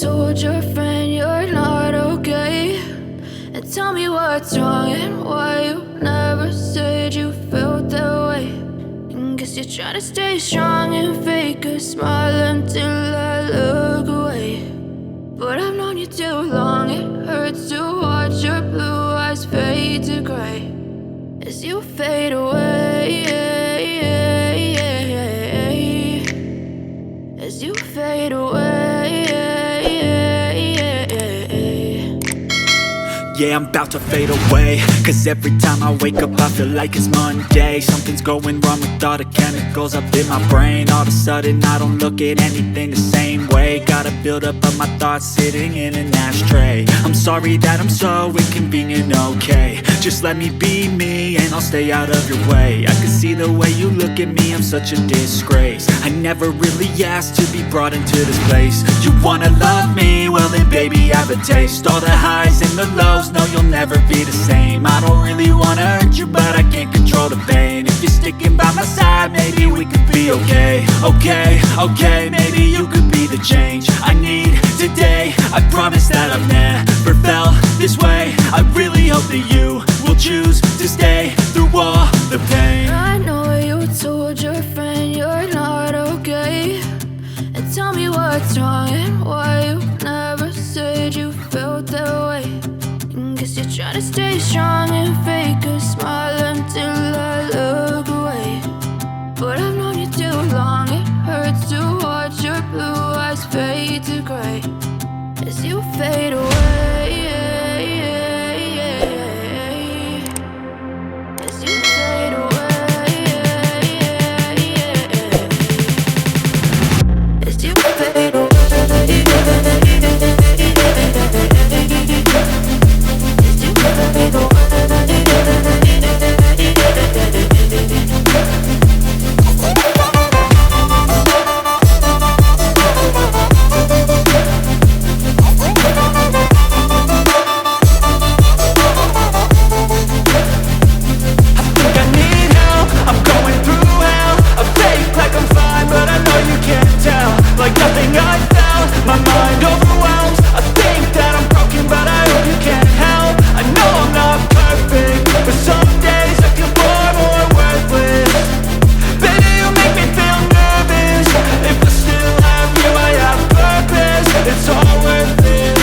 told your friend you're not okay, and tell me what's wrong and why you never said you felt that way. And guess you're trying to stay strong and fake a smile until I look away. But I've known you too long, it hurts to watch your blue eyes fade to gray as you fade away, as you fade away. Yeah, I'm about to fade away, cause every time I wake up I feel like it's Monday. Something's going wrong with all the chemicals up in my brain. All of a sudden I don't look at anything the same way. Gotta build up of my thoughts sitting in an ashtray. I'm sorry that I'm so inconvenient, okay. Just let me be me and I'll stay out of your way. I can see the way you look at me, I'm such a disgrace. I never really asked to be brought into this place. You wanna love me? Well then baby I have a taste. All the highs and the lows, no you'll never be the same. I don't really wanna hurt you but I can't control the pain. If you're sticking by my side maybe we could be okay. Okay, maybe you could be the change I need today. I promise that I've never felt this way. I really hope that you will choose to stay through all the pain. I know you told your friend you're not okay, and tell me what's wrong and why you never said you felt that way. And guess you're trying to stay strong and fake a smile until I look away. But I've known you too long, it hurts to watch your blue eyes fade to gray as you fade away, as you fade away, as you fade away. Like nothing I felt, my mind overwhelms. I think that I'm broken but I hope you can't help. I know I'm not perfect, but some days I feel far more worthless. Baby, you make me feel nervous. If I still have you, I have purpose. It's all worth it.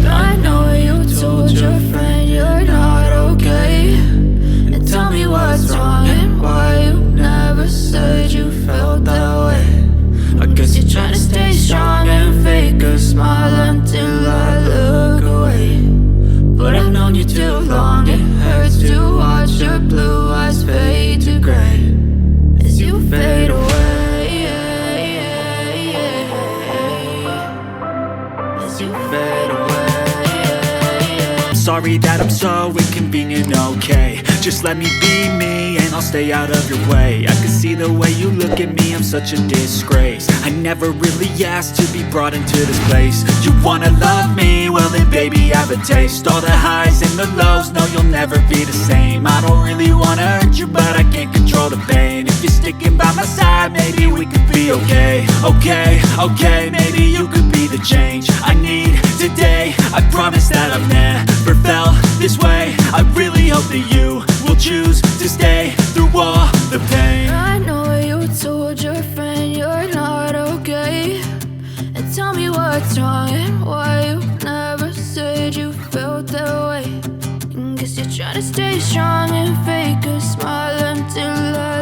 I know you told your friend you're not okay, and tell me what's wrong and why you never said you felt that way. I guess you're trying to stay strong and fake a smile until I look away. But I've known you too long, it hurts to watch your blue eyes fade to gray as you fade away, as you fade away. I'm sorry that I'm so inconvenient, okay. Just let me be me and I'll stay out of your way. I can see the way you look at me, I'm such a disgrace. I never really asked to be brought into this place. You wanna love me? Well then baby I have a taste. All the highs and the lows, no you'll never be the same. I don't really wanna hurt you but I can't control the pain. If you're sticking by my side maybe we could be okay. Okay, maybe you could be the change I need today. I promise that I've never felt this way. I really hope that you will choose to stay through all the pain. I know you told your friend you're not okay, and tell me what's wrong and why you never said you felt that way. And guess you're trying to stay strong and fake a smile until I